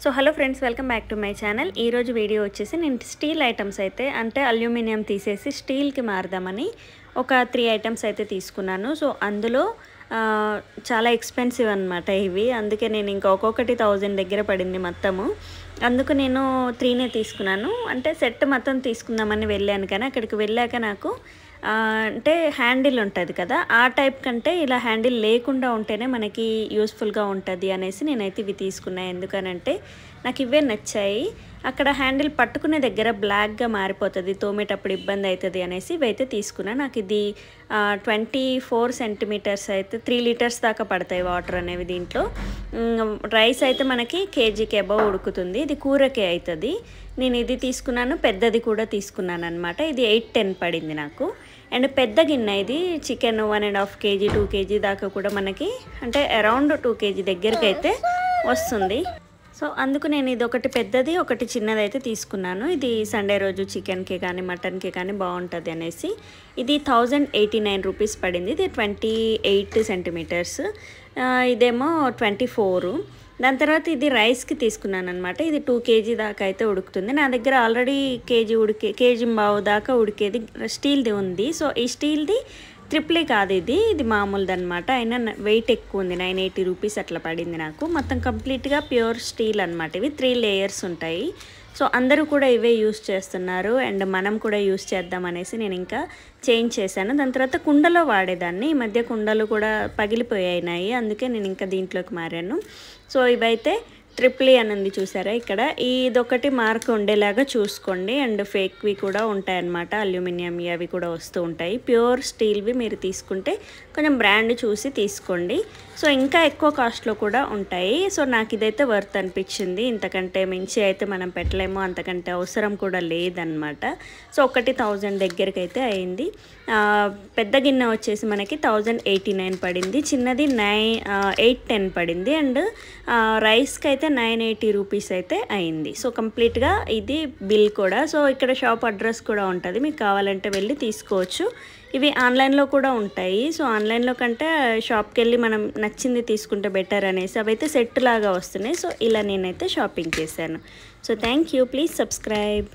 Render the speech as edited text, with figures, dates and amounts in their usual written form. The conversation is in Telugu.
So hello friends, welcome back to my channel. ఈరోజు వీడియో వచ్చేసి నేను స్టీల్ ఐటమ్స్ అయితే అంటే అల్యూమినియం తీసేసి స్టీల్కి మారదామని ఒక 3 ఐటమ్స్ అయితే తీసుకున్నాను. సో అందులో చాలా ఎక్స్పెన్సివ్ అనమాట ఇవి, అందుకే నేను ఇంకా ఒక్కొక్కటి 1000 దగ్గర పడింది మొత్తము. అందుకు నేను 3నే తీసుకున్నాను. అంటే సెట్ మొత్తం తీసుకుందామని వెళ్ళాను, కానీ అక్కడికి వెళ్ళాక నాకు అంటే హ్యాండిల్ ఉంటుంది కదా, ఆ టైప్ కంటే ఇలా హ్యాండిల్ లేకుండా ఉంటేనే మనకి యూస్ఫుల్గా ఉంటుంది అనేసి నేనైతే ఇవి తీసుకున్నాను. ఎందుకనంటే నాకు ఇవే నచ్చాయి. అక్కడ హ్యాండిల్ పట్టుకునే దగ్గర బ్లాక్గా మారిపోతుంది, తోమేటప్పుడు ఇబ్బంది అవుతుంది అనేసి ఇవైతే తీసుకున్నాను. నాకు ఇది 24 సెంటీమీటర్స్ అయితే 3 లీటర్స్ దాకా పడతాయి వాటర్ అనేవి. దీంట్లో రైస్ అయితే మనకి కేజీకి అబవ్ ఉడుకుతుంది. ఇది కూరకే అవుతుంది. నేను ఇది తీసుకున్నాను, పెద్దది కూడా తీసుకున్నాను అనమాట. ఇది 810 పడింది నాకు. అండ్ పెద్ద గిన్నె ఇది, చికెన్ 1.5 కేజీ 2 కేజీ దాకా కూడా మనకి అంటే అరౌండ్ 2 కేజీ దగ్గరికి అయితే వస్తుంది. సో అందుకు నేను ఇది ఒకటి పెద్దది ఒకటి చిన్నది అయితే తీసుకున్నాను. ఇది సండే రోజు చికెన్కి కానీ మటన్కి కానీ బాగుంటుంది అనేసి. ఇది 1089 రూపీస్ పడింది. ఇది 28 సెంటీమీటర్స్, ఇదేమో 24. దాని తర్వాత ఇది రైస్కి తీసుకున్నాను అనమాట. ఇది 2 కేజీ దాకా అయితే ఉడుకుతుంది. నా దగ్గర ఆల్రెడీ కేజీ బావు దాకా ఉడికేది స్టీల్ది ఉంది. సో ఈ స్టీల్ది ట్రిప్లీ కాదు, ఇది మామూలుది అనమాట. అయినా వెయిట్ ఎక్కువ ఉంది, 980 రూపీస్ అట్లా పడింది నాకు. మొత్తం కంప్లీట్గా ప్యూర్ స్టీల్ అనమాట. ఇవి 3 లేయర్స్ ఉంటాయి. సో అందరూ కూడా ఇవే యూస్ చేస్తున్నారు, అండ్ మనం కూడా యూస్ చేద్దాం అనేసి నేను ఇంకా చేంజ్ చేశాను. దాని తర్వాత కుండలో వాడేదాన్ని, ఈ మధ్య కుండలు కూడా పగిలిపోయాయి, అందుకే నేను ఇంకా దీంట్లోకి మారాను. సో ఇవైతే ట్రిప్లీ అని ఉంది చూసారా ఇక్కడ, ఇదొకటి మార్క్ ఉండేలాగా చూసుకోండి. అండ్ ఫేక్వి కూడా ఉంటాయన్నమాట, అల్యూమినియంవి అవి కూడా వస్తూ ఉంటాయి. ప్యూర్ స్టీల్వి మీరు తీసుకుంటే కొంచెం బ్రాండ్ చూసి తీసుకోండి. సో ఇంకా ఎక్కువ కాస్ట్లో కూడా ఉంటాయి. సో నాకు ఇదైతే వర్త్ అనిపించింది. ఇంతకంటే మించి అయితే మనం పెట్టలేము, అంతకంటే అవసరం కూడా లేదనమాట. సో ఒకటి 1000 దగ్గరికి అయితే అయింది. పెద్ద గిన్నె వచ్చేసి మనకి 1089 పడింది, చిన్నది 810 పడింది. అండ్ రైస్కి అయితే 980 రూపీస్ అయితే అయింది. సో కంప్లీట్గా ఇది బిల్ కూడా. సో ఇక్కడ షాప్ అడ్రస్ కూడా ఉంటుంది, మీకు కావాలంటే వెళ్ళి తీసుకోవచ్చు. ఇవి ఆన్లైన్లో కూడా ఉంటాయి. సో ఆన్లైన్లో కంటే షాప్కి వెళ్ళి మనం నచ్చింది తీసుకుంటే బెటర్ అనేసి అవైతే సెట్ లాగా వస్తున్నాయి. సో ఇలా నేనైతే షాపింగ్ చేశాను. So thank you, please subscribe.